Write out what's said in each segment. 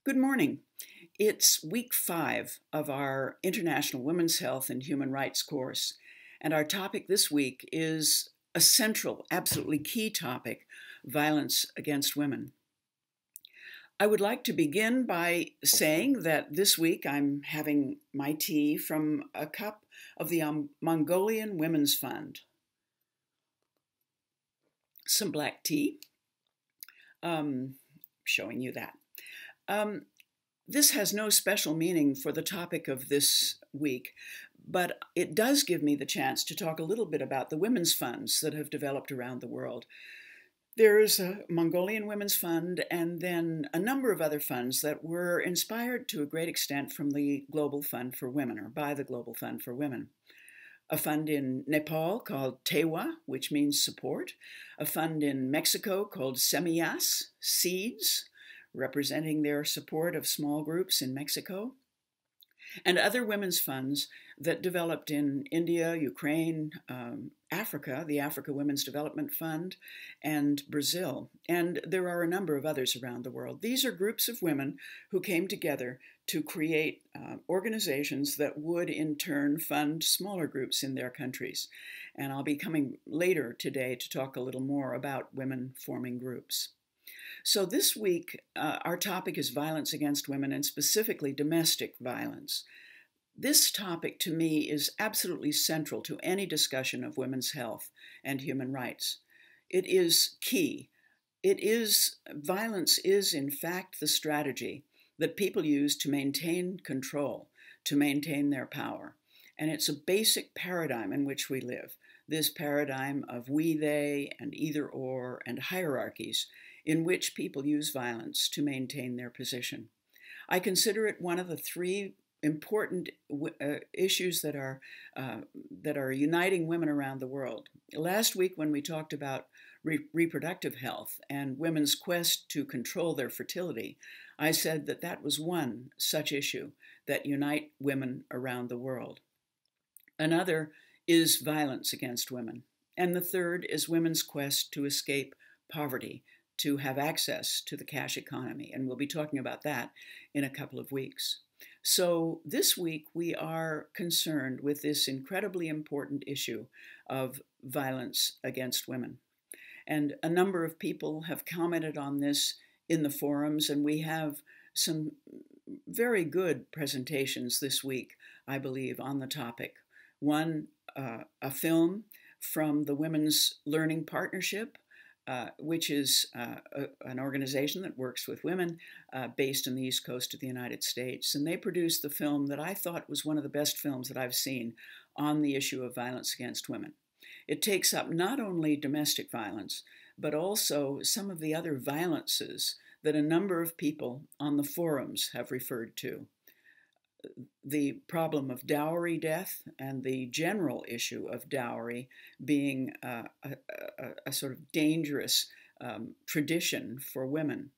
Good morning. It's week 5 of our International Women's Health and Human Rights course, and our topic this week is a central, absolutely key topic: violence against women. I would like to begin by saying that this week I'm having my tea from a cup of the Mongolian Women's Fund. Some black tea, showing you that. This has no special meaning for the topic of this week, but it does give me the chance to talk a little bit about the women's funds that have developed around the world. There is a Mongolian Women's Fund and then a number of other funds that were inspired to a great extent from the Global Fund for Women, or by the Global Fund for Women. A fund in Nepal called Tewa, which means support. A fund in Mexico called Semillas, seeds, representing their support of small groups in Mexico, and other women's funds that developed in India, Ukraine, Africa, the Africa Women's Development Fund, and Brazil. And there are a number of others around the world. These are groups of women who came together to create organizations that would in turn fund smaller groups in their countries. And I'll be coming later today to talk a little more about women forming groups. So this week, our topic is violence against women, and specifically domestic violence. This topic, to me, is absolutely central to any discussion of women's health and human rights. It is key. Violence is, in fact, the strategy that people use to maintain control, to maintain their power. And it's a basic paradigm in which we live, this paradigm of we, they, and either or, and hierarchies, in which people use violence to maintain their position. I consider it one of the three important issues that are uniting women around the world. Last week, when we talked about reproductive health and women's quest to control their fertility, I said that that was one such issue that unite women around the world. Another is violence against women, and the third is women's quest to escape poverty, to have access to the cash economy, and we'll be talking about that in a couple of weeks. So this week we are concerned with this incredibly important issue of violence against women. And a number of people have commented on this in the forums, and we have some very good presentations this week, I believe, on the topic. One, a film from the Women's Learning Partnership, which is an organization that works with women based on the East Coast of the United States. And they produced the film that I thought was one of the best films that I've seen on the issue of violence against women. It takes up not only domestic violence, but also some of the other violences that a number of people on the forums have referred to. The problem of dowry death and the general issue of dowry being a sort of dangerous tradition for women,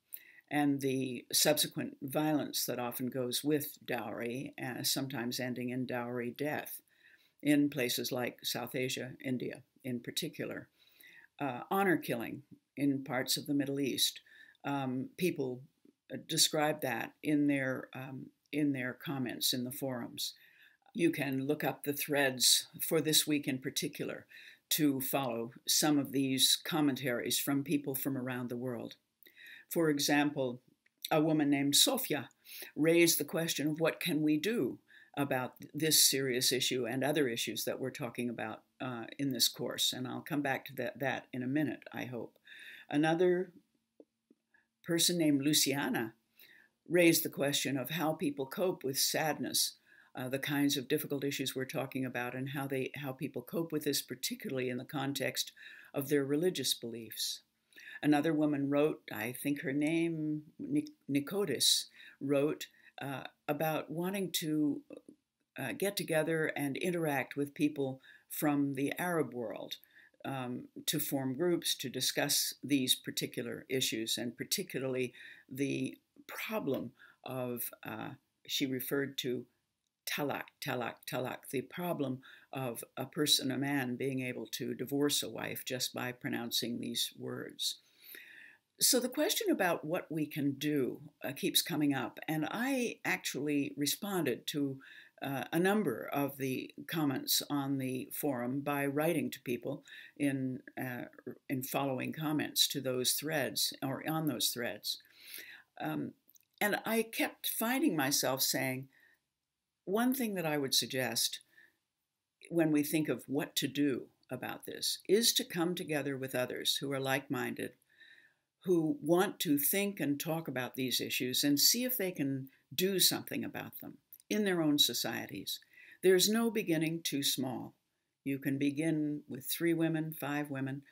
and the subsequent violence that often goes with dowry, sometimes ending in dowry death in places like South Asia, India in particular. Honor killing in parts of the Middle East. People describe that in their comments in the forums. You can look up the threads for this week in particular to follow some of these commentaries from people from around the world. For example, a woman named Sofia raised the question of what can we do about this serious issue and other issues that we're talking about in this course, and I'll come back to that in a minute, I hope. Another person named Luciana raised the question of how people cope with sadness, the kinds of difficult issues we're talking about, and how people cope with this, particularly in the context of their religious beliefs. Another woman wrote, I think her name, Nikodis, wrote about wanting to get together and interact with people from the Arab world, to form groups to discuss these particular issues, and particularly the problem of, she referred to talak, the problem of a man being able to divorce a wife just by pronouncing these words. So the question about what we can do keeps coming up, and I actually responded to a number of the comments on the forum by writing to people in following comments to those threads or on those threads. And I kept finding myself saying, one thing that I would suggest when we think of what to do about this is to come together with others who are like-minded, who want to think and talk about these issues and see if they can do something about them in their own societies. There's no beginning too small. You can begin with 3 women, 5 women,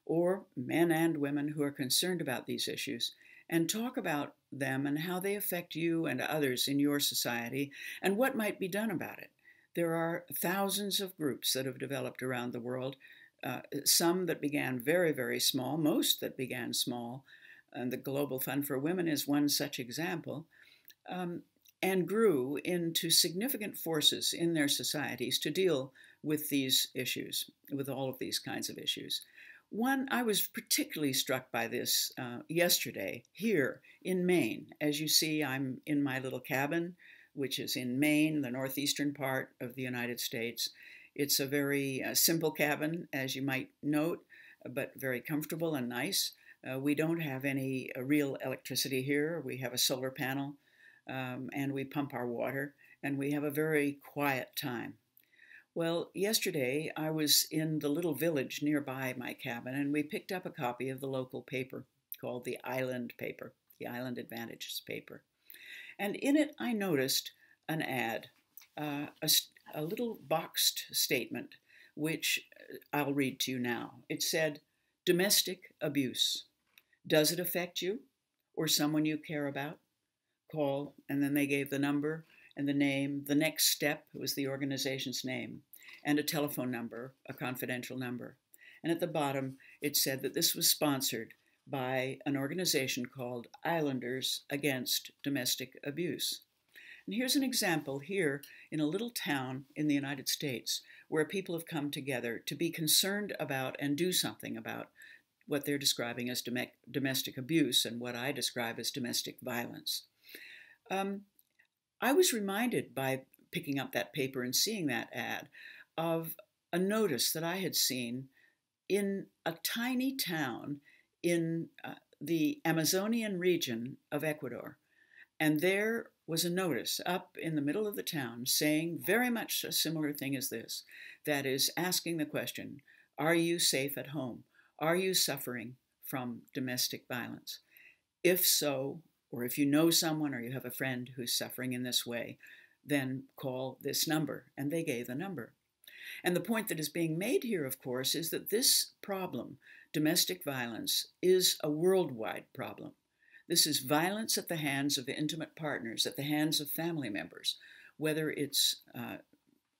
or men and women who are concerned about these issues, and talk about them and how they affect you and others in your society and what might be done about it. There are thousands of groups that have developed around the world, some that began very, very small, most that began small, and the Global Fund for Women is one such example, and grew into significant forces in their societies to deal with these issues, with all of these kinds of issues. One, I was particularly struck by this yesterday here in Maine. As you see, I'm in my little cabin, which is in Maine, the northeastern part of the United States. It's a very simple cabin, as you might note, but very comfortable and nice. We don't have any real electricity here. We have a solar panel, and we pump our water, and we have a very quiet time. Well, yesterday I was in the little village nearby my cabin, and we picked up a copy of the local paper called the Island paper, the Island Advantages paper. And in it I noticed an ad, a little boxed statement, which I'll read to you now. It said, "Domestic abuse. Does it affect you or someone you care about? Call," and then they gave the number and the name. The next step was the organization's name and a telephone number, a confidential number. And at the bottom, it said that this was sponsored by an organization called Islanders Against Domestic Abuse. And here's an example here in a little town in the United States where people have come together to be concerned about and do something about what they're describing as domestic abuse and what I describe as domestic violence. I was reminded by picking up that paper and seeing that ad of a notice that I had seen in a tiny town in the Amazonian region of Ecuador. And there was a notice up in the middle of the town saying very much a similar thing as this, that is asking the question, are you safe at home? Are you suffering from domestic violence? If so, or if you know someone or you have a friend who's suffering in this way, then call this number. And they gave the number. And the point that is being made here, of course, is that this problem, domestic violence, is a worldwide problem. This is violence at the hands of intimate partners, at the hands of family members, whether it's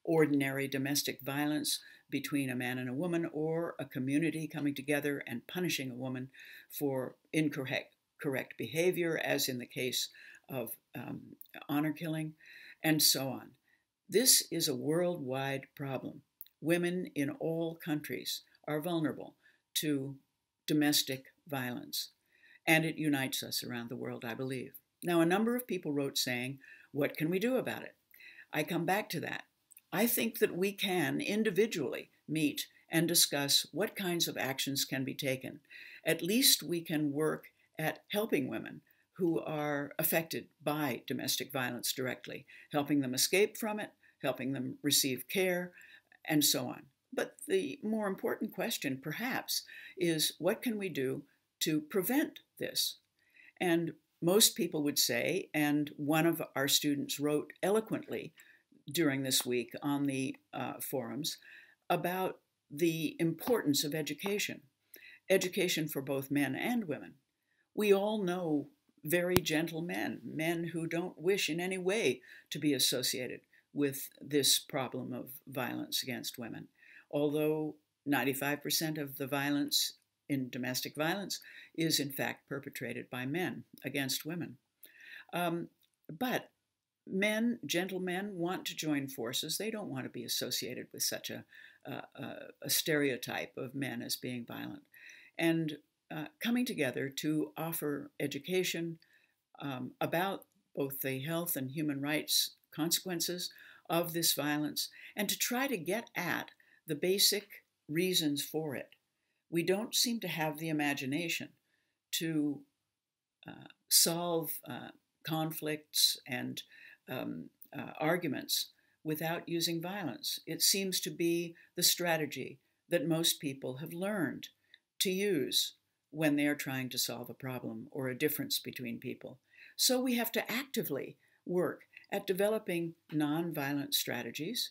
ordinary domestic violence between a man and a woman or a community coming together and punishing a woman for incorrect behavior, as in the case of honor killing, and so on. This is a worldwide problem. Women in all countries are vulnerable to domestic violence, and it unites us around the world, I believe. Now, a number of people wrote saying, what can we do about it? I come back to that. I think that we can individually meet and discuss what kinds of actions can be taken. At least we can work at helping women who are affected by domestic violence directly, helping them escape from it, helping them receive care, and so on. But the more important question, perhaps, is what can we do to prevent this? And most people would say, and one of our students wrote eloquently during this week on the forums, about the importance of education for both men and women. We all know very gentle men, men who don't wish in any way to be associated with this problem of violence against women, although 95% of the violence in domestic violence is in fact perpetrated by men against women. But men, gentle men, want to join forces. They don't want to be associated with such a stereotype of men as being violent. And coming together to offer education about both the health and human rights consequences of this violence and to try to get at the basic reasons for it. We don't seem to have the imagination to solve conflicts and arguments without using violence. It seems to be the strategy that most people have learned to use when they are trying to solve a problem or a difference between people. So we have to actively work at developing nonviolent strategies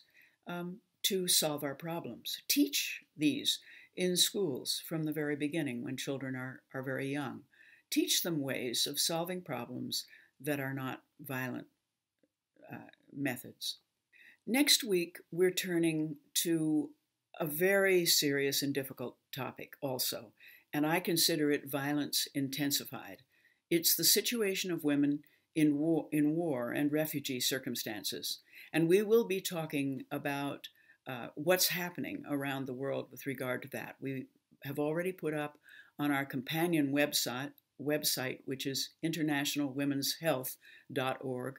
to solve our problems. Teach these in schools from the very beginning when children are very young. Teach them ways of solving problems that are not violent methods. Next week, we're turning to a very serious and difficult topic also, and I consider it violence intensified. It's the situation of women in war and refugee circumstances. And we will be talking about what's happening around the world with regard to that. We have already put up on our companion website which is internationalwomenshealth.org,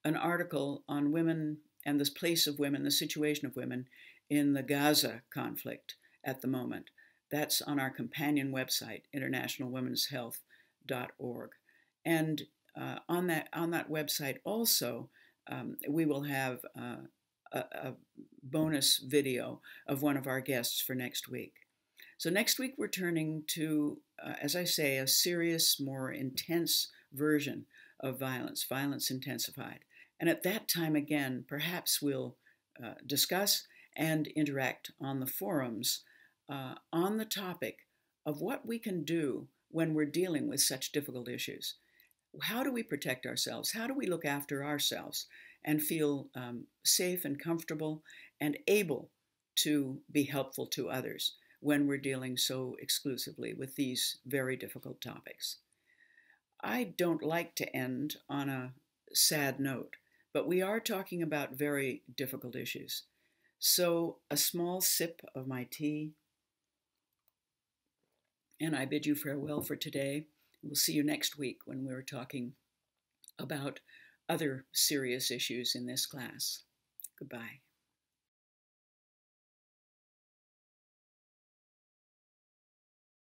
an article on women and the place of women, the situation of women in the Gaza conflict at the moment. That's on our companion website, internationalwomenshealth.org. And on that website also, we will have a bonus video of one of our guests for next week. So next week we're turning to, as I say, a serious, more intense version of violence intensified. And at that time again, perhaps we'll discuss and interact on the forums on the topic of what we can do when we're dealing with such difficult issues. How do we protect ourselves? How do we look after ourselves and feel safe and comfortable and able to be helpful to others when we're dealing so exclusively with these very difficult topics? I don't like to end on a sad note, but we are talking about very difficult issues. So a small sip of my tea, and I bid you farewell for today. We'll see you next week when we're talking about other serious issues in this class. Goodbye.